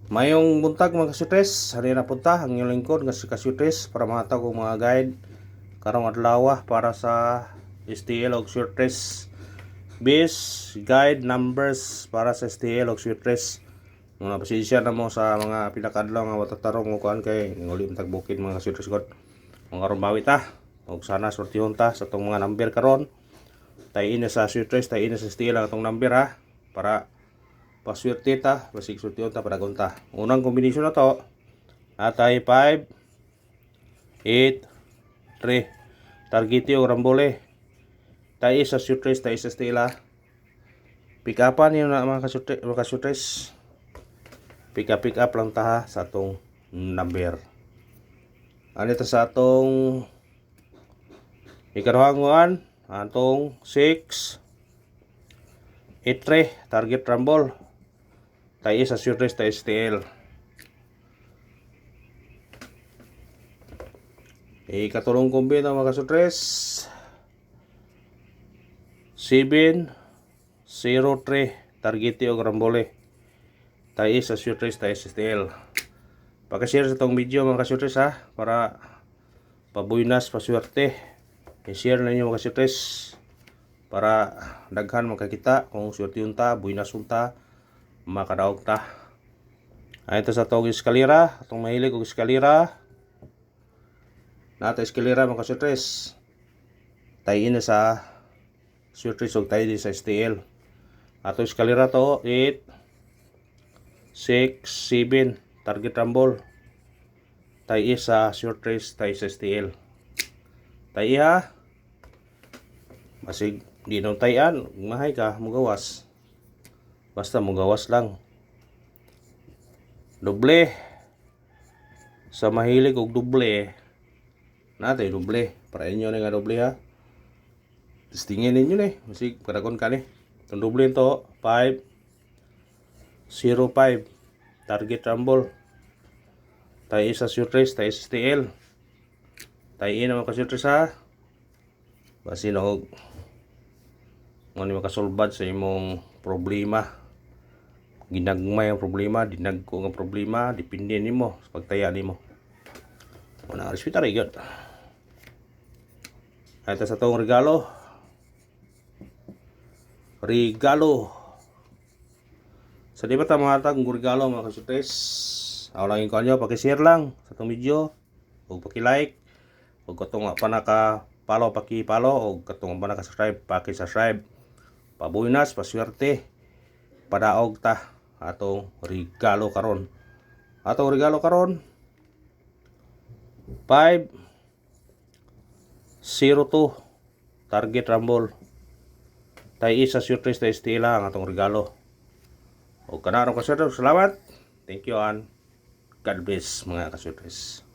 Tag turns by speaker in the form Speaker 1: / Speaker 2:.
Speaker 1: Mayong buntag mga kasyutres, hari na punta ang inyong lingkod nga si kasyutres para matag og mga guide karong adlaw para sa STL og syutres base guide numbers para sa STL og syutres. Mga pasensya na mo sa mga pinakadlaw nga watatarong og kuan kay nguli tag bukid mga kasyutres god. Ang karon bawi ta og sana sortihon ta sa tong mga number karon. Tayin na sa syutres, tayin na sa STL ang atong number ha para paswerte ta, basig sortihon ta padagon ta. Unang kombinasyon na to atay 5 8 3 targeti o rambole. Tayo sa syutres, tayo sa stila. Pick upan yun na mga kasyutres. Pick up lang ta ha sa atong number. Ano ito sa atong ikaduhanguan atong 6 8 3 target rumble. Tayo sa syutres, tayo STL. Ikatulong kombina mga kasyutres 7 0 3 targeti o rambole. Tayo sa syutres, tayo STL. Pagka-share sa itong video mga kasyutres ha para pabuinas, paswerte. I-share na inyo mga kasyutres para daghan makakita kung swerte unta, buinas unta, makadaog ta. Ay ito sa itong eskalera, itong mahilig og eskalera. Nata eskalera mga kasyutres. Tayo na sa syutres og tayo sa STL. Ato eskalera to 8 6 7 target rumble. Tayo sa syutres, tayo sa STL. Tayo ha. Masig di nung tayan, mahay ka, mugawas. Basta mugawas lang. Doble. Sa mahilig og doble. Natay doble. Para inyo na nga doble ha. Testingin ninyo ni. Masig kadakon ka ni. Itong doble ito 5 0 5 target rumble. Tayo sa syutres, tayo sa STL. Tayo naman ka syutres ha. Basi na og makasolbad sa imong problema. Ginagmay ang problema, dinagko ang problema, depende nimo sa pagtaya nimo. Wala respeto ray gyud. Ito sa tong regalo. Regalo. Sa di ba ta mga tag regalo mga kasyutres? Ako lang yung kanyo, paki-share lang sa itong video. Huwag paki-like. Huwag katong pa naka-follow, paki-follow. Huwag katong pa naka-subscribe, paki-subscribe. Pabuinas, paswerte. Padaog ta atong regalo karon. Atong regalo karon 5 0 2 target rumble. Tayo sa syutres, tayo stila ang atong regalo. O kanarong kasyutres, salamat. Thank you and God bless mga kasyutres.